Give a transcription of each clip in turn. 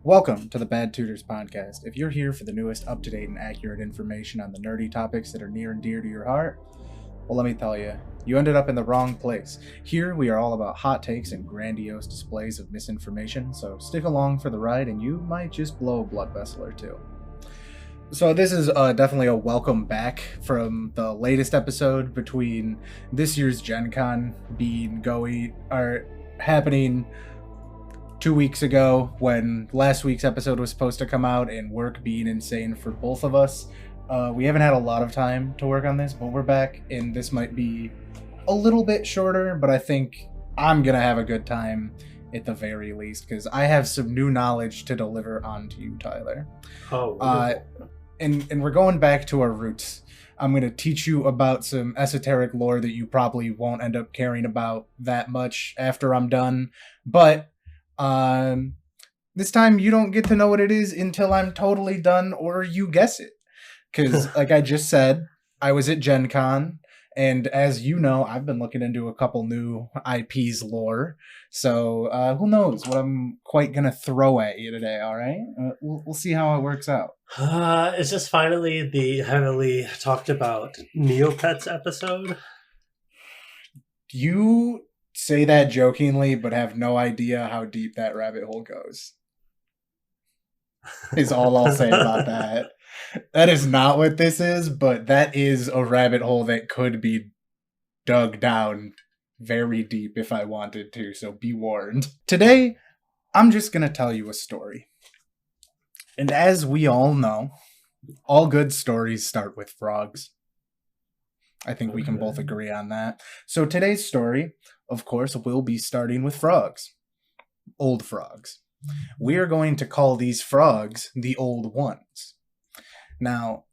Welcome to the Bad Tutors podcast. If you're here for the newest, up-to-date, and accurate information on the nerdy topics that are near and dear to your heart, well, let me tell you, you ended up in the wrong place. Here, we are all about hot takes and grandiose displays of misinformation, so stick along for the ride and you might just blow a blood vessel or two. So this is definitely a welcome back from the latest episode between this year's Gencon happening 2 weeks ago when last week's episode was supposed to come out, and work being insane for both of us. We haven't had a lot of time to work on this, but we're back, and this might be a little bit shorter, but I think I'm gonna have a good time at the very least, because I have some new knowledge to deliver onto you, Tyler. And we're going back to our roots. I'm going to teach you about some esoteric lore that you probably won't end up caring about that much after I'm done, but this time you don't get to know what it is until I'm totally done or you guess it. Because, like I just said, I was at Gen Con, and as you know, I've been looking into a couple new IPs lore. So, who knows what I'm quite going to throw at you today, all right? We'll see how it works out. Is this finally the heavily talked about Neopets episode? You say that jokingly, but have no idea how deep that rabbit hole goes. Is all I'll say about that. That is not what this is, but that is a rabbit hole that could be dug down very deep if I wanted to, so be warned. Today, I'm just going to tell you a story. And as we all know, all good stories start with frogs. I think we can both agree on that. So today's story, of course, will be starting with frogs. Old frogs. We are going to call these frogs the Old Ones. Now,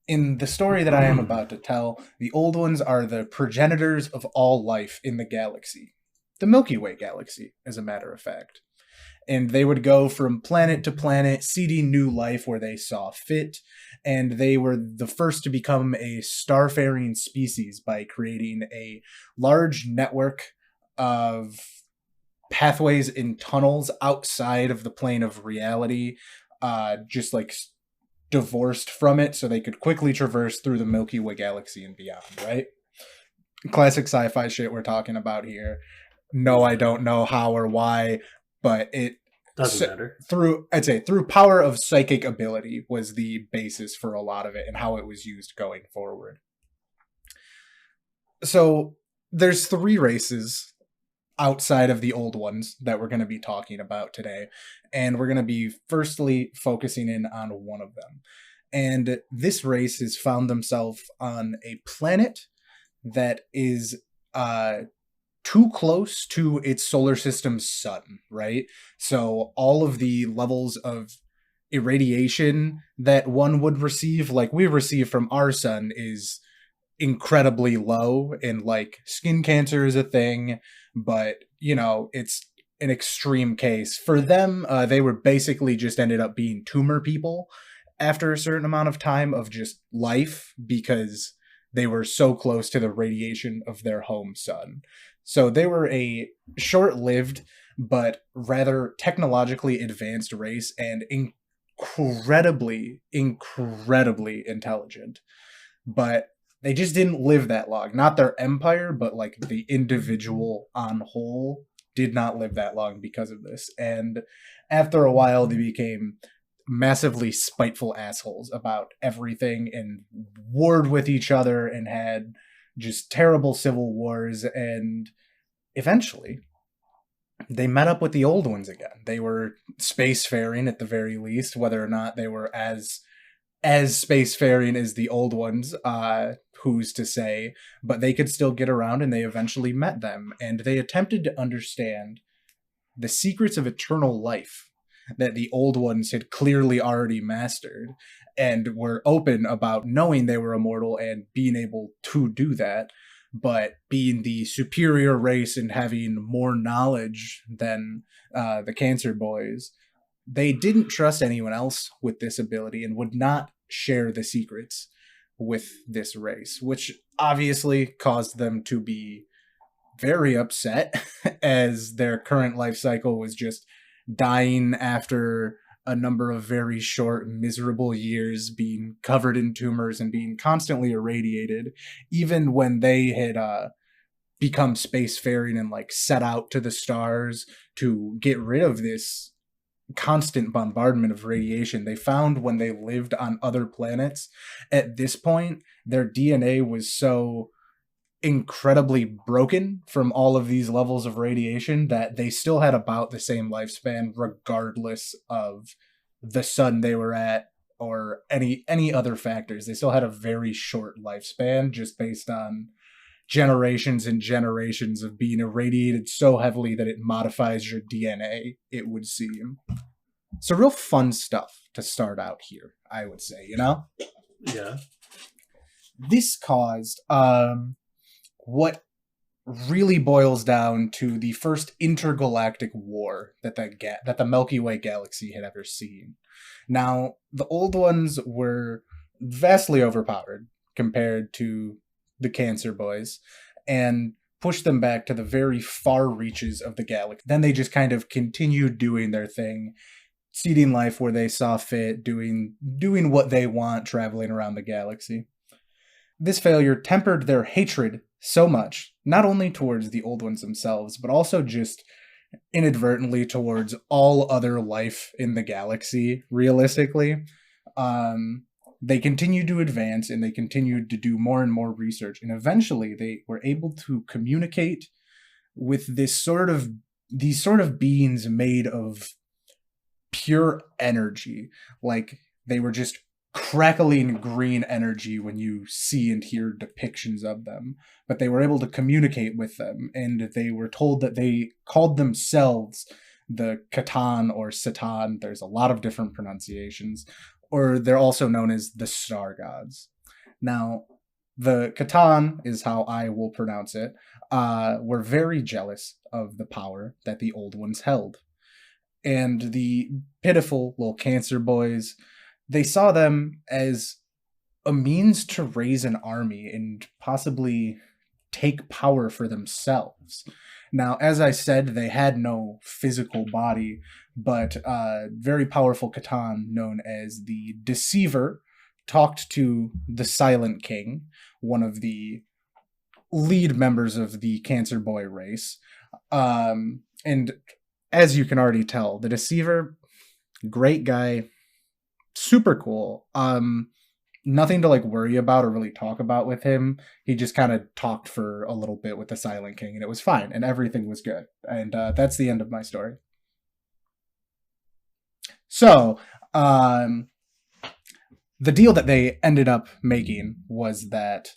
in the story that I am about to tell, the Old Ones are the progenitors of all life in the galaxy. The Milky Way galaxy, as a matter of fact. And they would go from planet to planet, seeding new life where they saw fit. And they were the first to become a starfaring species by creating a large network of pathways and tunnels outside of the plane of reality, just like divorced from it, so they could quickly traverse through the Milky Way galaxy and beyond, right? Classic sci-fi shit we're talking about here. No, I don't know how or why, but it doesn't matter. Through power of psychic ability was the basis for a lot of it and how it was used going forward. So there's 3 races outside of the Old Ones that we're going to be talking about today, and we're going to be firstly focusing in on one of them. And this race has found themselves on a planet that is too close to its solar system's sun, right? So all of the levels of irradiation that one would receive, like we receive from our sun, is incredibly low, and like skin cancer is a thing, but you know, it's an extreme case. For them, they were basically just ended up being tumor people after a certain amount of time of just life because they were so close to the radiation of their home sun. So they were a short-lived but rather technologically advanced race and incredibly intelligent. But they just didn't live that long. Not their empire, but like the individual on whole did not live that long because of this. And after a while, they became massively spiteful assholes about everything and warred with each other and had just terrible civil wars. And eventually, they met up with the Old Ones again. They were spacefaring at the very least, whether or not they were as spacefaring as the Old Ones, who's to say, but they could still get around, and they eventually met them, and they attempted to understand the secrets of eternal life that the Old Ones had clearly already mastered, and were open about knowing they were immortal and being able to do that, but being the superior race and having more knowledge than the Cancer Boys, they didn't trust anyone else with this ability and would not share the secrets with this race, which obviously caused them to be very upset as their current life cycle was just dying after a number of very short, miserable years being covered in tumors and being constantly irradiated, even when they had become spacefaring and like set out to the stars to get rid of this constant bombardment of radiation. They found when they lived on other planets, at this point, their DNA was so incredibly broken from all of these levels of radiation that they still had about the same lifespan regardless of the sun they were at or any other factors. They still had a very short lifespan just based on generations and generations of being irradiated so heavily that it modifies your DNA, it would seem. So real fun stuff to start out here, I would say, you know? Yeah. This caused what really boils down to the first intergalactic war that the Milky Way galaxy had ever seen. Now, the old ones were vastly overpowered compared to the Cancer Boys and pushed them back to the very far reaches of the galaxy. Then they just kind of continued doing their thing, seeding life where they saw fit, doing what they want, traveling around the galaxy. This failure tempered their hatred so much, not only towards the old ones themselves, but also just inadvertently towards all other life in the galaxy, realistically. They continued to advance and they continued to do more and more research. And eventually they were able to communicate with these sort of beings made of pure energy. Like they were just crackling green energy when you see and hear depictions of them, but they were able to communicate with them, and they were told that they called themselves the Catan or Satan. There's a lot of different pronunciations, or they're also known as the Star Gods. Now, the Catan is how I will pronounce it. Were very jealous of the power that the old ones held, and the pitiful little Cancer Boys, they saw them as a means to raise an army and possibly take power for themselves. Now, as I said, they had no physical body, but a very powerful Catan known as the Deceiver talked to the Silent King, one of the lead members of the Cancer Boy race. And as you can already tell, the Deceiver, great guy, super cool. Nothing to like worry about or really talk about with him. He just kind of talked for a little bit with the Silent King and it was fine and everything was good. And that's the end of my story. So, the deal that they ended up making was that...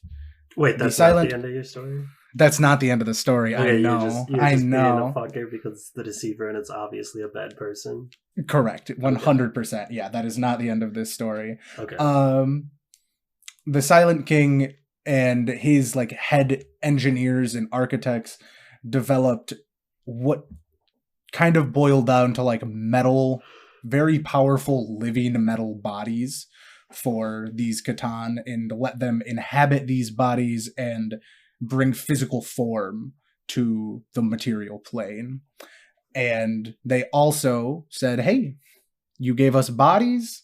Wait, that's not the end of your story? That's not the end of the story. Okay, I know. You're just being a fucker because it's the Deceiver and it's obviously a bad person. Correct. 100%. Okay. Yeah, that is not the end of this story. Okay. The Silent King and his like head engineers and architects developed what kind of boiled down to like metal, very powerful living metal bodies for these Catan, and let them inhabit these bodies and bring physical form to the material plane. And they also said, hey, you gave us bodies.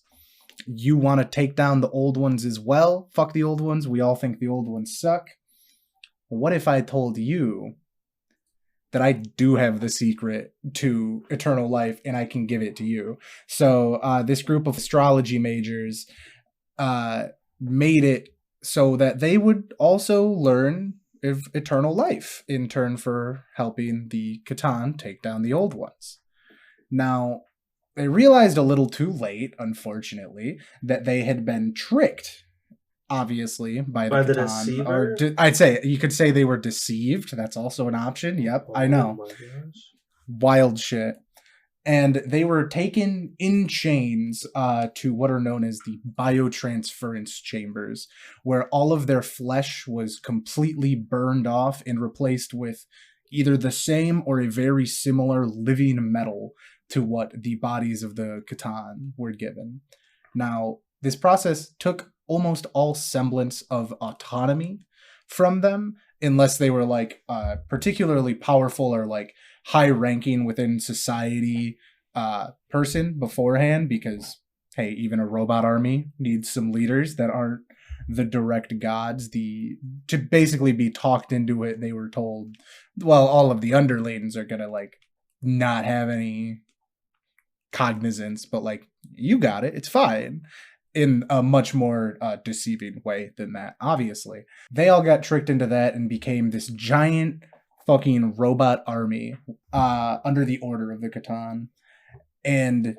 You want to take down the old ones as well? Fuck the old ones. We all think the old ones suck. What if I told you that I do have the secret to eternal life and I can give it to you? So this group of astrology majors made it so that they would also learn of eternal life in turn for helping the Catan take down the old ones. Now, they realized a little too late, unfortunately, that they had been tricked, obviously, by the Catan. Deceiver? I'd say, you could say they were deceived. That's also an option. Yep, I know. My gosh. Wild shit. And they were taken in chains to what are known as the biotransference chambers, where all of their flesh was completely burned off and replaced with either the same or a very similar living metal to what the bodies of the Catan were given. Now, this process took almost all semblance of autonomy from them, unless they were like particularly powerful or like high ranking within society, person beforehand because, hey, even a robot army needs some leaders that aren't the direct gods. To basically be talked into it, they were told, well, all of the underlings are gonna like not have any cognizance, but like, you got it, it's fine, in a much more deceiving way than that. Obviously, they all got tricked into that and became this giant fucking robot army under the order of the Catan. And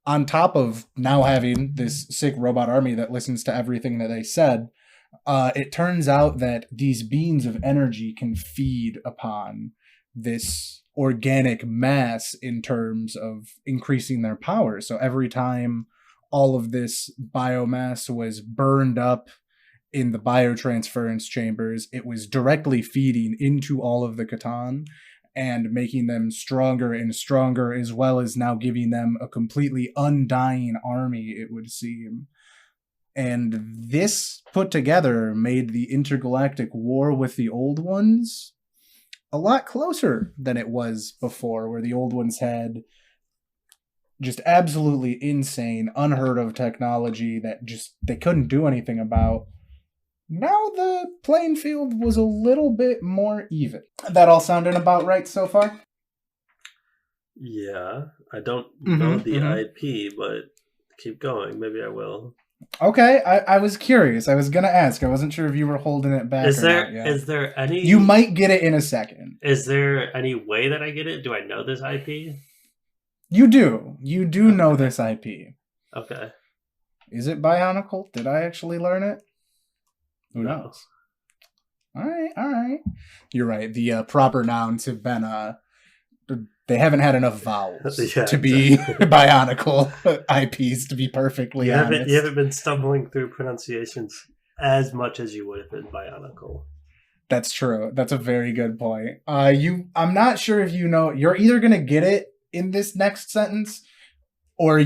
on top of now having this sick robot army that listens to everything that they said, it turns out that these beings of energy can feed upon this organic mass in terms of increasing their power. So every time all of this biomass was burned up in the biotransference chambers, it was directly feeding into all of the Catan and making them stronger and stronger, as well as now giving them a completely undying army, it would seem. And this put together made the intergalactic war with the Old Ones a lot closer than it was before, where the Old Ones had just absolutely insane, unheard of technology that just they couldn't do anything about. Now the playing field was a little bit more even. That all sounding about right so far? Yeah, I don't know the IP, but keep going. Maybe I will. Okay, I was curious. I was gonna ask. I wasn't sure if you were holding it back. Is there any? You might get it in a second. Is there any way that I get it? Do I know this IP? You do. You do know this IP. Okay. Is it Bionicle? Did I actually learn it? Who knows? All right. You're right. The proper nouns have been they haven't had enough vowels to be Bionicle IPs, to be perfectly honest. You haven't been stumbling through pronunciations as much as you would have been Bionicle. That's true. That's a very good point. I'm not sure if you know. You're either gonna get it in this next sentence, or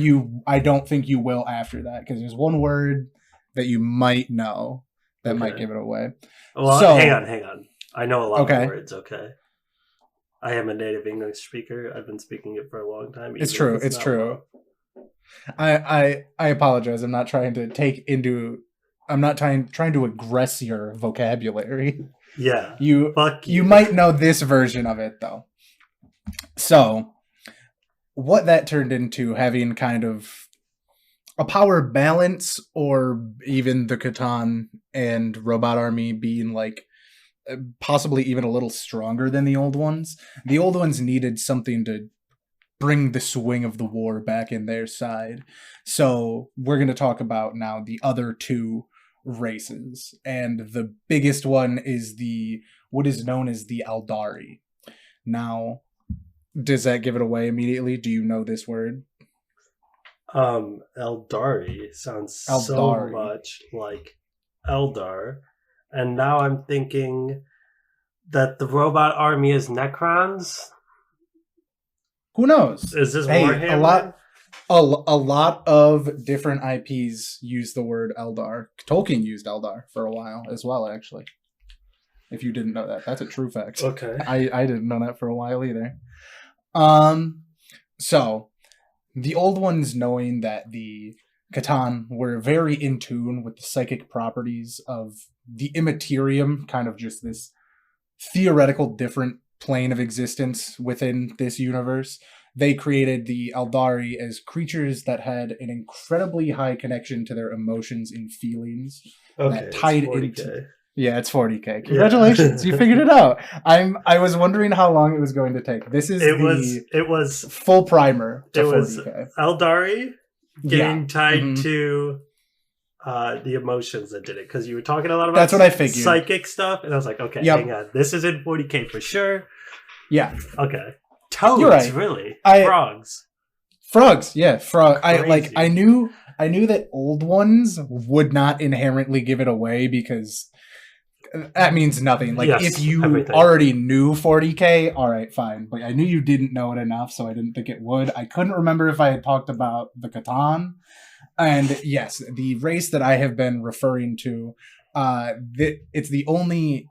I don't think you will after that, because there's one word that you might know that might give it away. Well, hang on. I know a lot of words, okay? I am a native English speaker. I've been speaking it for a long time. It's true. I apologize. I'm not trying to I'm not trying to aggress your vocabulary. Yeah. You might know this version of it, though. So, what that turned into, having kind of a power balance, or even the Catan and Robot Army being like possibly even a little stronger than the Old Ones. The Old Ones needed something to bring the swing of the war back in their side. So we're going to talk about now the other two races. And the biggest one is what is known as the Eldari. Now, does that give it away immediately? Do you know this word? Eldari sounds so much like Eldar. And now I'm thinking that the robot army is Necrons. Who knows? Is this Warhammer? A lot of different IPs use the word Eldar. Tolkien used Eldar for a while as well, actually. If you didn't know that, that's a true fact. Okay. I didn't know that for a while either. So the Old Ones, knowing that the Catan were very in tune with the psychic properties of the Immaterium, kind of just this theoretical different plane of existence within this universe, they created the Eldari as creatures that had an incredibly high connection to their emotions and feelings that tied into... Yeah, it's 40k. Congratulations, you figured it out. I was wondering how long it was going to take. This is it was full primer to 40k. Was Eldari getting tied to the emotions that did it, because you were talking a lot about what I figured. Psychic stuff, and I was like, okay, hang on, this is in 40k for sure. Yeah. Okay. Toads, you're right. Really? Frogs, yeah, frog. I knew that Old Ones would not inherently give it away, because that means nothing. Like, if you already knew 40k, all right, fine. But I knew you didn't know it enough, so I didn't think it would. I couldn't remember if I had talked about the Catan. And yes, the race that I have been referring to, it's the only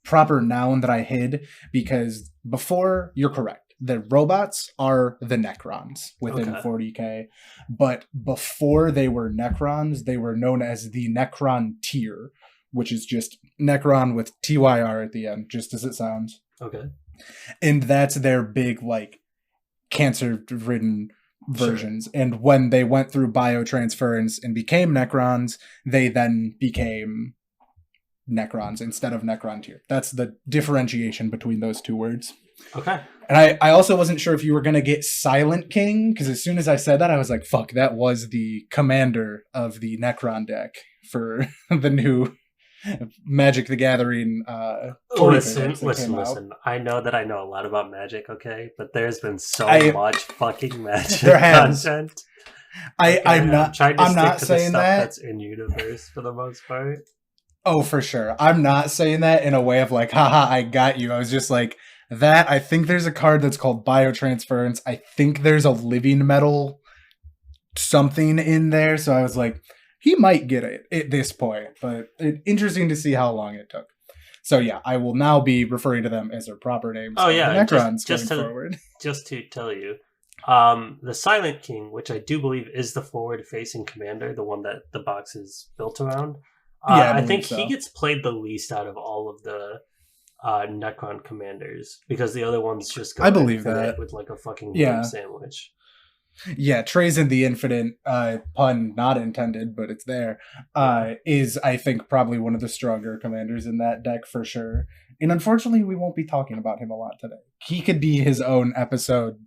proper noun that I hid, because before, you're correct. the robots are the Necrons within 40k, but before they were Necrons, they were known as the Necron tier, which is just Necron with TYR at the end, just as it sounds. Okay. And that's their big, like, cancer-ridden versions. Sure. And when they went through biotransference and became Necrons, they then became Necrons instead of Necron tier. That's the differentiation between those two words. Okay. And I also wasn't sure if you were going to get Silent King, because as soon as I said that, I was like, fuck, that was the commander of the Necron deck for the new Magic the Gathering. Listen. I know that I know a lot about Magic, okay? But there's been so much fucking Magic content. I'm not saying stuff that's in universe for the most part. Oh, for sure. I'm not saying that in a way of like, haha, I got you. I was just like, that, I think there's a card that's called Biotransference. I think there's a living metal something in there. So I was like, he might get it at this point. But interesting to see how long it took. So yeah, I will now be referring to them as their proper names. Oh yeah, the Necrons just going forward. Just to tell you, the Silent King, which I do believe is the forward-facing commander, the one that the box is built around. I think he gets played the least out of all of the Necron commanders, because the other ones just go I believe that with like a fucking ham sandwich. Yeah, Trays in the Infinite, pun not intended, but it's there, is, I think, probably one of the stronger commanders in that deck for sure. And unfortunately, we won't be talking about him a lot today. He could be his own episode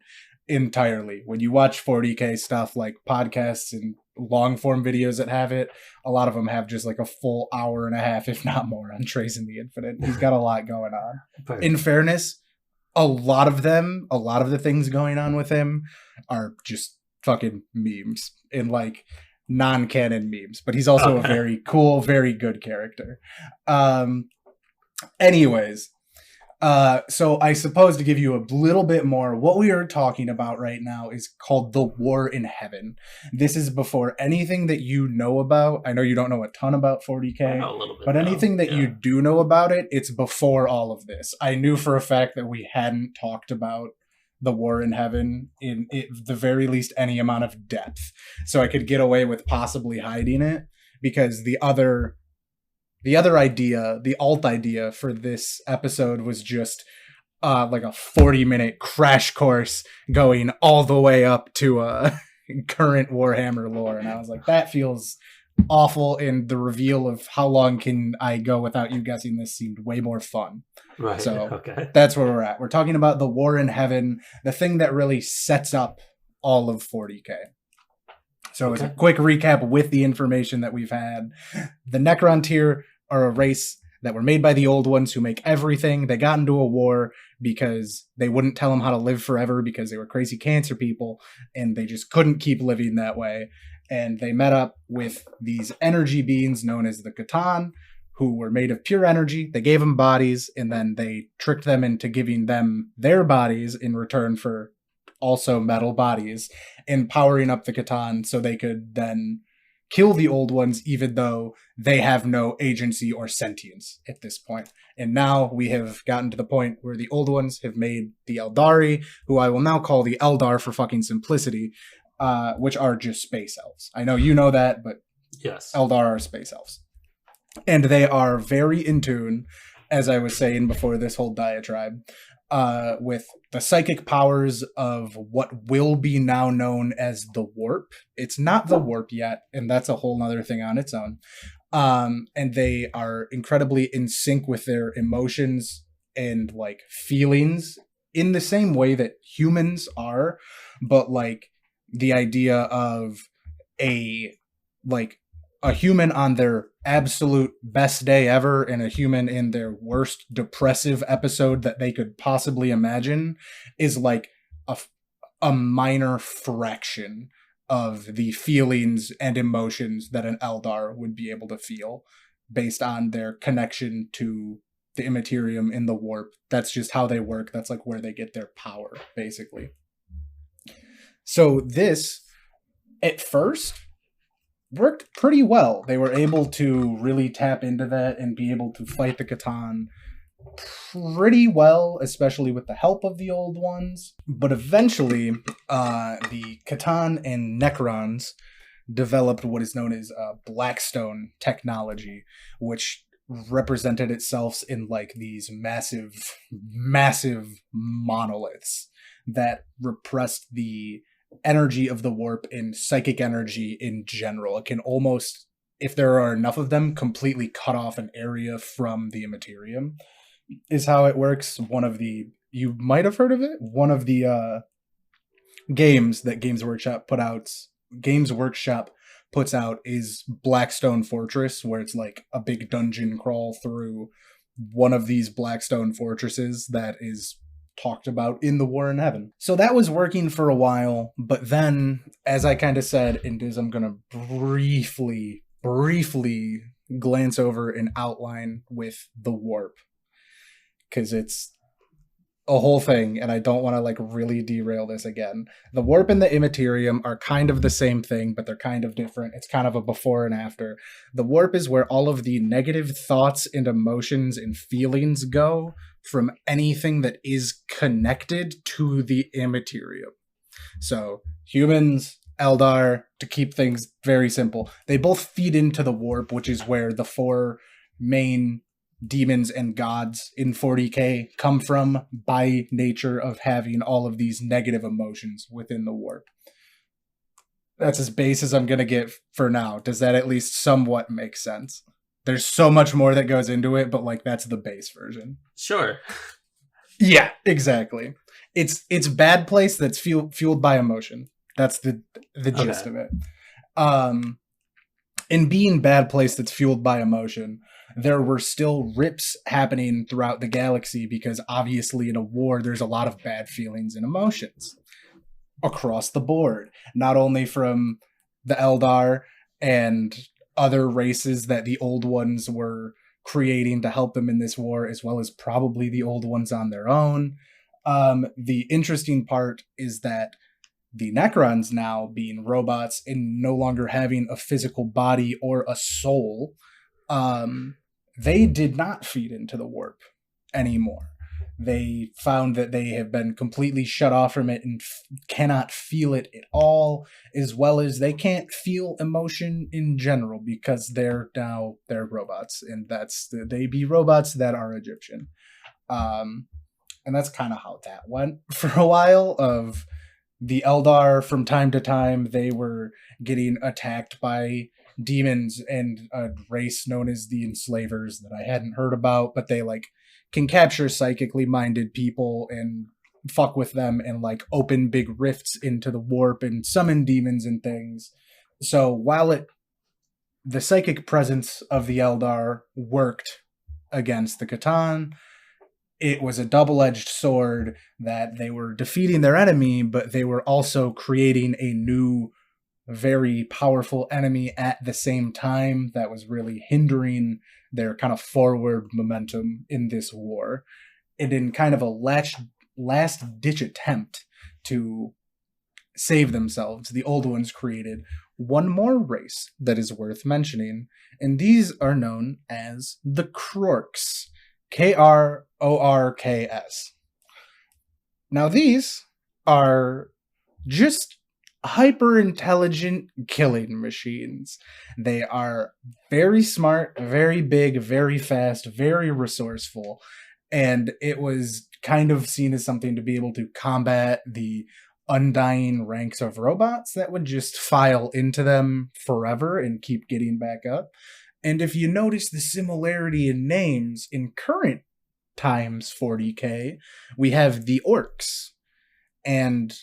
entirely. When you watch 40k stuff like podcasts and long form videos that have it, a lot of them have just like a full hour and a half, if not more, on Trays in the Infinite. He's got a lot going on. Perfect. In fairness, a lot of the things going on with him are just fucking memes and like non-canon memes, but he's also a very cool, very good character. Anyways, so I suppose to give you a little bit more, what we are talking about right now is called the War in Heaven. This is before anything that you know about. I know you don't know a ton about 40k, I know a little bit, but anything that you do know about it, it's before all of this. I knew for a fact that we hadn't talked about the War in Heaven in the very least any amount of depth. So I could get away with possibly hiding it, because the alt idea for this episode was just like a 40-minute crash course going all the way up to current Warhammer lore. And I was like, that feels awful, and the reveal of how long can I go without you guessing this seemed way more fun. Right. So that's where we're at. We're talking about the War in Heaven, the thing that really sets up all of 40k. So as a quick recap with the information that we've had, the Necron tier are a race that were made by the old ones who make everything. They got into a war because they wouldn't tell them how to live forever because they were crazy cancer people, and they just couldn't keep living that way. And they met up with these energy beings known as the Catan, who were made of pure energy. They gave them bodies, and then they tricked them into giving them their bodies in return for also metal bodies, and powering up the Catan so they could then kill the old ones, even though they have no agency or sentience at this point. And now we have gotten to the point where the old ones have made the Eldari, who I will now call the Eldar for fucking simplicity, which are just space elves. I know you know that, but yes, Eldar are space elves. And they are very in tune, as I was saying before this whole diatribe, with the psychic powers of what will be now known as the warp. It's not the warp yet, and that's a whole nother thing on its own. And they are incredibly in sync with their emotions and like feelings in the same way that humans are, but like the idea of a human on their absolute best day ever and a human in their worst depressive episode that they could possibly imagine is like a minor fraction of the feelings and emotions that an Eldar would be able to feel based on their connection to the Immaterium in the warp. That's just how they work. That's like where they get their power, basically. So this, at first, worked pretty well. They were able to really tap into that and be able to fight the Catan pretty well, especially with the help of the old ones. But eventually, the Catan and Necrons developed what is known as Blackstone technology, which represented itself in like these massive monoliths that repressed the energy of the warp and psychic energy in general. It can almost, if there are enough of them, completely cut off an area from the Immaterium, is how it works. One of the, you might have heard of it, one of the games that Games Workshop puts out is Blackstone Fortress, where it's like a big dungeon crawl through one of these Blackstone fortresses that is talked about in the War in Heaven. So that was working for a while, but then, as I kind of said, and as I'm going to briefly glance over an outline with the warp, because it's a whole thing, and I don't want to like really derail this again. The warp and the Immaterium are kind of the same thing, but they're kind of different. It's kind of a before and after. The warp is where all of the negative thoughts and emotions and feelings go from anything that is connected to the Immaterium. So humans, Eldar, to keep things very simple, they both feed into the warp, which is where the four main demons and gods in 40k come from by nature of having all of these negative emotions within the warp. That's as base as I'm going to get for now. Does that at least somewhat make sense? There's so much more that goes into it, but like that's the base version. Sure. Yeah, exactly. It's bad place that's fueled by emotion. That's the gist of it. In being bad place that's fueled by emotion, there were still rips happening throughout the galaxy because obviously in a war, there's a lot of bad feelings and emotions across the board, not only from the Eldar and other races that the old ones were creating to help them in this war, as well as probably the old ones on their own. The interesting part is that the Necrons now being robots and no longer having a physical body or a soul, they did not feed into the warp anymore. They found that they have been completely shut off from it and cannot feel it at all, as well as they can't feel emotion in general because they're robots, and they be robots that are Egyptian. And that's kind of how that went for a while. Of the Eldar, from time to time, they were getting attacked by demons and a race known as the Enslavers that I hadn't heard about, but they like can capture psychically minded people and fuck with them and like open big rifts into the warp and summon demons and things. So while the psychic presence of the Eldar worked against the Catan, it was a double-edged sword that they were defeating their enemy, but they were also creating a new, very powerful enemy at the same time that was really hindering their kind of forward momentum in this war. And in kind of a last-ditch attempt to save themselves, the old ones created one more race that is worth mentioning, and these are known as the Krorks. Krorks. Now these are just hyper-intelligent killing machines. They are very smart, very big, very fast, very resourceful, and it was kind of seen as something to be able to combat the undying ranks of robots that would just file into them forever and keep getting back up. And if you notice the similarity in names in current times 40k, we have the Orcs. And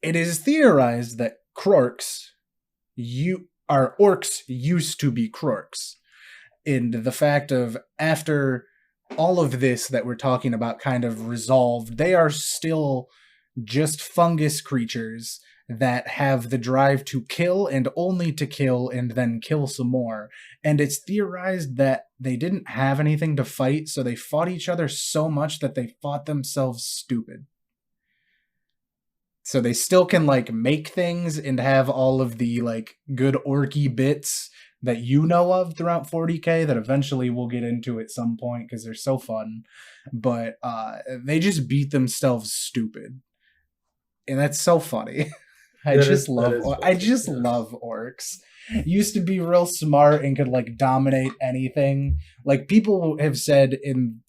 it is theorized that Orcs used to be Krorks. And the fact of after all of this that we're talking about kind of resolved, they are still just fungus creatures that have the drive to kill and only to kill and then kill some more. And it's theorized that they didn't have anything to fight, so they fought each other so much that they fought themselves stupid. So they still can like make things and have all of the like good orky bits, that you know of throughout 40k that eventually we'll get into at some point because they're so fun. But they just beat themselves stupid. And that's so funny. I just love orcs. Used to be real smart and could like dominate anything. Like people have said in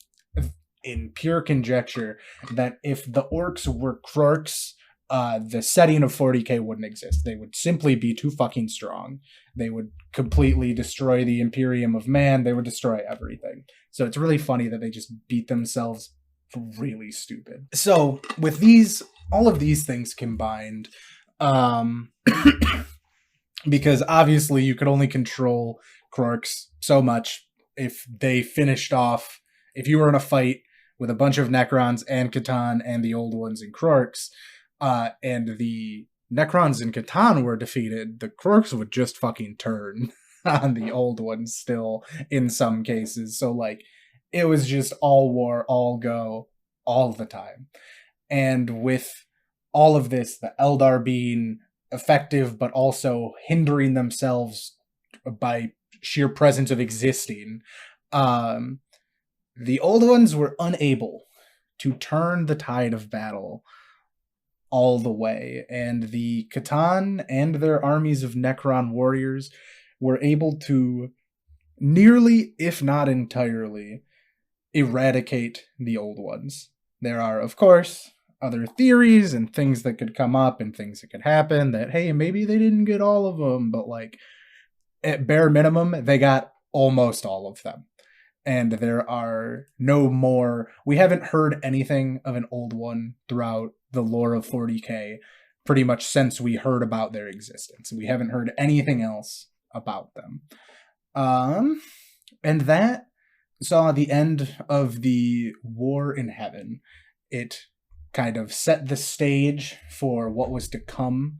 pure conjecture that if the orcs were Krorks, the setting of 40k wouldn't exist. They would simply be too fucking strong. They would completely destroy the Imperium of Man. They would destroy everything. So it's really funny that they just beat themselves really stupid. So with all of these things combined, because obviously you could only control Krorks so much if they finished off, if you were in a fight with a bunch of Necrons and Catan and the old ones in Krorks, and the Necrons and Catan were defeated, the Krorks would just fucking turn on the old ones still in some cases. So like it was just all war, all go, all the time. And with all of this, the Eldar being effective but also hindering themselves by sheer presence of existing, the old ones were unable to turn the tide of battle all the way, and the Catan and their armies of Necron warriors were able to nearly, if not entirely, eradicate the old ones. There are, of course, other theories and things that could come up and things that could happen that, hey, maybe they didn't get all of them, but like at bare minimum, they got almost all of them. And there are no more. We haven't heard anything of an old one throughout the lore of 40k pretty much since we heard about their existence. We haven't heard anything else about them. And that saw the end of the War in Heaven. It kind of set the stage for what was to come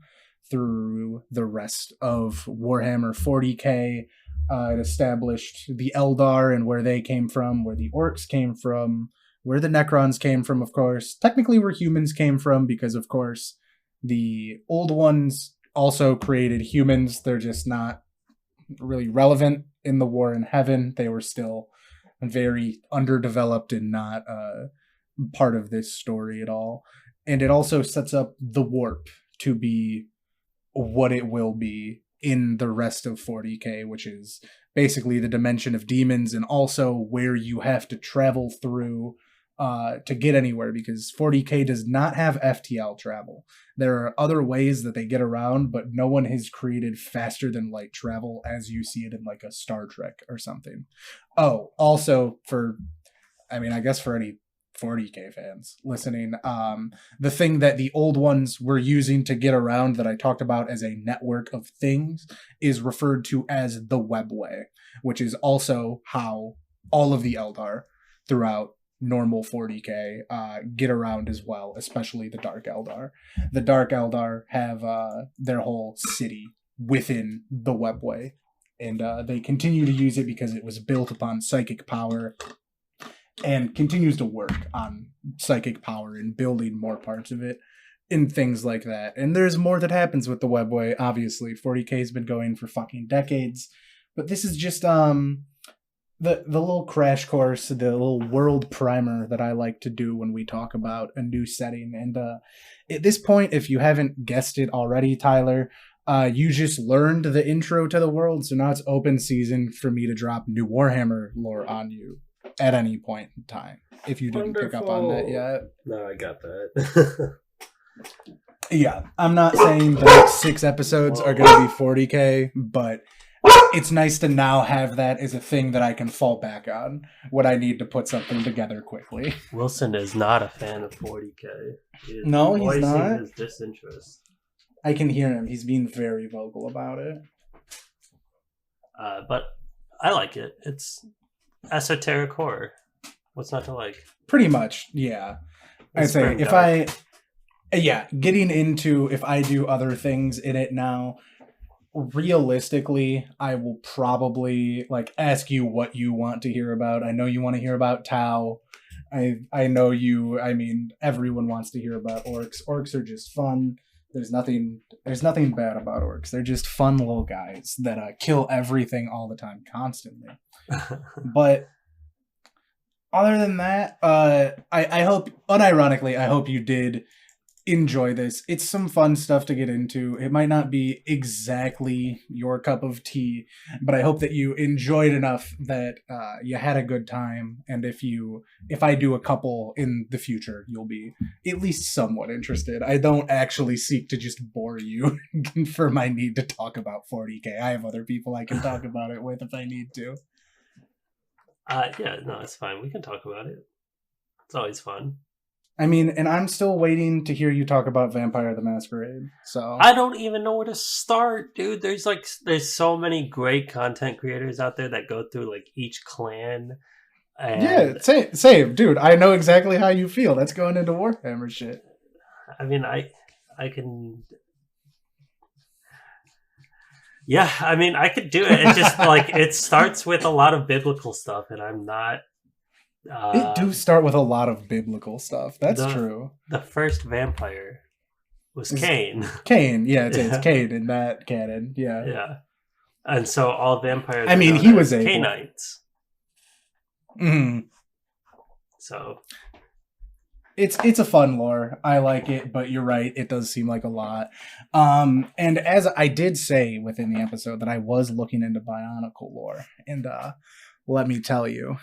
through the rest of Warhammer 40k. It established the Eldar and where they came from, where the orcs came from, where the Necrons came from, of course. Technically where humans came from, because, of course, the old ones also created humans. They're just not really relevant in the War in Heaven. They were still very underdeveloped and not part of this story at all. And it also sets up the warp to be what it will be in the rest of 40k, which is basically the dimension of demons and also where you have to travel through to get anywhere, because 40k does not have FTL travel. There are other ways that they get around, but no one has created faster than light travel as you see it in like a Star Trek or something. Oh, also for any 40k fans listening, the thing that the old ones were using to get around that I talked about as a network of things is referred to as the Webway, which is also how all of the Eldar throughout normal 40k get around as well, especially the Dark Eldar. The Dark Eldar have their whole city within the Webway, and they continue to use it because it was built upon psychic power and continues to work on psychic power and building more parts of it and things like that. And there's more that happens with the Webway, obviously. 40k has been going for fucking decades, but this is just the little crash course, the little world primer that I like to do when we talk about a new setting. And at this point, if you haven't guessed it already, Tyler, you just learned the intro to the world, so now it's open season for me to drop new Warhammer lore on you at any point in time, if you didn't pick up on that yet. No, I got that. Yeah, I'm not saying the next 6 episodes are going to be 40k, but it's nice to now have that as a thing that I can fall back on when I need to put something together quickly. Wilson is not a fan of 40k. No, he's not. His disinterest. I can hear him. He's being very vocal about it. But I like it. It's esoteric horror. What's not to like? Pretty much, yeah. I'd say if getting into if I do other things in it now, realistically, I will probably like ask you what you want to hear about. I know you want to hear about Tau. I know you. I mean, everyone wants to hear about orcs. Orcs are just fun. There's nothing bad about orcs. They're just fun little guys that kill everything all the time, constantly. But other than that, I hope, unironically, I hope you did enjoy this. It's some fun stuff to get into. It might not be exactly your cup of tea, but I hope that you enjoyed enough that you had a good time. And if I do a couple in the future, you'll be at least somewhat interested. I don't actually seek to just bore you for my need to talk about 40k. I have other people I can talk about it with if I need to. Yeah, no, it's fine. We can talk about it. It's always fun. I mean, and I'm still waiting to hear you talk about Vampire the Masquerade. So I don't even know where to start, dude. There's so many great content creators out there that go through like each clan. And yeah, same, dude. I know exactly how you feel. That's going into Warhammer shit. I mean, I can. Yeah, I mean, I could do it. It just like it starts with a lot of biblical stuff, and I'm not. It do start with a lot of biblical stuff. That's true. The first vampire was Cain. Cain, yeah, it's Cain in that canon. Yeah. Yeah. And so all vampires I mean, he was Cainites. Mm-hmm. So it's a fun lore. I like it, but you're right, it does seem like a lot. And as I did say within the episode that I was looking into Bionicle lore, and let me tell you,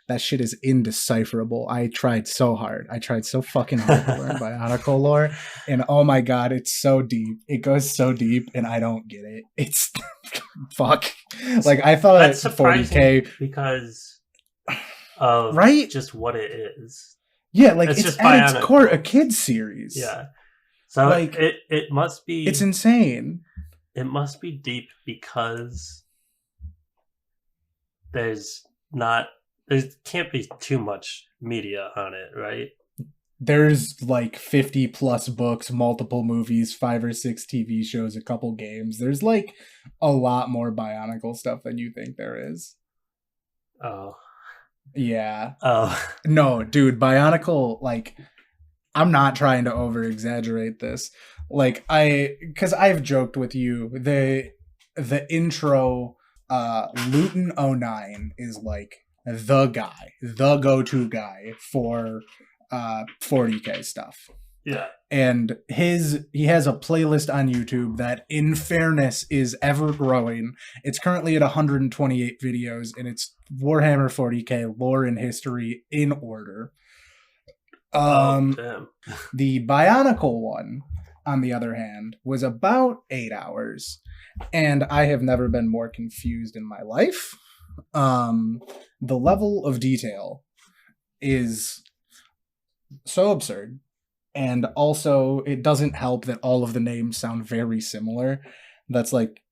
that shit is indecipherable. I tried so hard. I tried so fucking hard to learn Bionicle lore. And oh my god, it's so deep. It goes so deep and I don't get it. It's fuck. Like I thought that's 40k because of just what it is. Yeah, like it's just at its core a kid's series. Yeah. So like it must be it's insane. It must be deep because there can't be too much media on it, right? There's like 50 plus books, multiple movies, 5 or 6 TV shows, a couple games. There's like a lot more Bionicle stuff than you think there is. Oh. Yeah. Oh. No, dude, Bionicle, like, I'm not trying to over exaggerate this. Like, because I've joked with you, the intro, Luton 09 is like the go-to guy for 40k stuff. Yeah. And he has a playlist on YouTube that, in fairness, is ever growing. It's currently at 128 videos, and it's Warhammer 40k lore and history in order. Damn. The Bionicle one, on the other hand, was about 8 hours, and I have never been more confused in my life. The level of detail is so absurd. And also, it doesn't help that all of the names sound very similar. That's like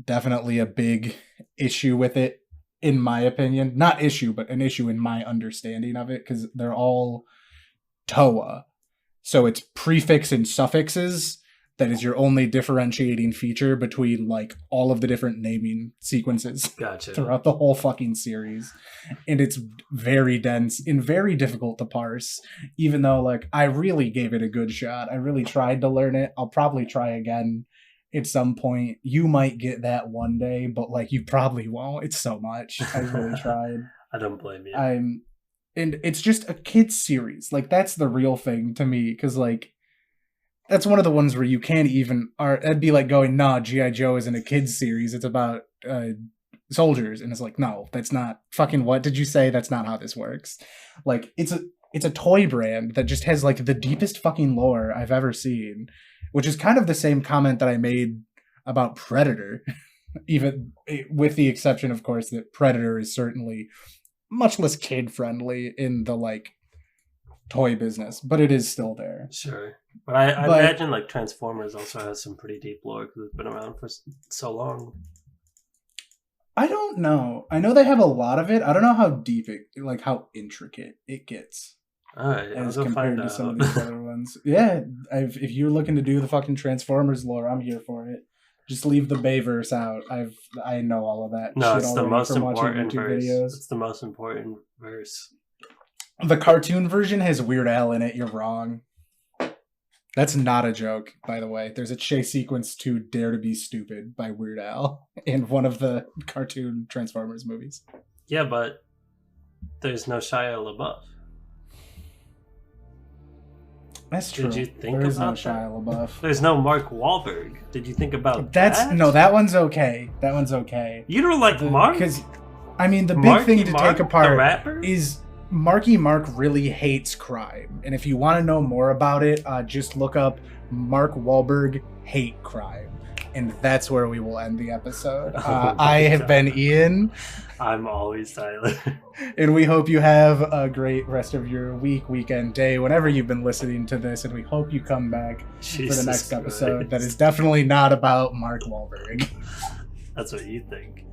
definitely a big issue with it, in my opinion. Not issue, but an issue in my understanding of it, because they're all Toa. So it's prefix and suffixes that is your only differentiating feature between like all of the different naming sequences throughout the whole fucking series. And it's very dense and very difficult to parse, even though like I really gave it a good shot. I really tried to learn it. I'll probably try again at some point. You might get that one day, but like you probably won't. It's so much. I really tried. I don't blame you. And it's just a kid's series. Like that's the real thing to me, because like that's one of the ones where you can't even... It'd be like going, nah, G.I. Joe isn't a kid's series. It's about soldiers. And it's like, no, that's not... Fucking what did you say? That's not how this works. Like, it's a toy brand that just has, like, the deepest fucking lore I've ever seen. Which is kind of the same comment that I made about Predator. Even with the exception, of course, that Predator is certainly much less kid-friendly in the, like, toy business. But it is still there. Sure. But I imagine like Transformers also has some pretty deep lore because it's been around for so long. I don't know. I know they have a lot of it. I don't know how deep like how intricate it gets. All right, as compared to some of these other ones. Yeah, if you're looking to do the fucking Transformers lore, I'm here for it. Just leave the Bayverse out. I know all of that. No, shit it's the most important verse. It's the most important verse. The cartoon version has Weird Al in it. You're wrong. That's not a joke, by the way. There's a chase sequence to Dare to Be Stupid by Weird Al in one of the cartoon Transformers movies. Yeah, but there's no Shia LaBeouf. That's true. Did you think about no Shia LaBeouf. There's no Mark Wahlberg. Did you think about that? No, that one's okay. That one's okay. You don't like Mark? Because, I mean, the big thing to take apart is Marky Mark really hates crime. And if you want to know more about it, just look up Mark Wahlberg hate crime. And that's where we will end the episode. I have been Ian. I'm always Tyler. And we hope you have a great rest of your week, weekend, day, whenever you've been listening to this. And we hope you come back for the next episode that is definitely not about Mark Wahlberg. That's what you think.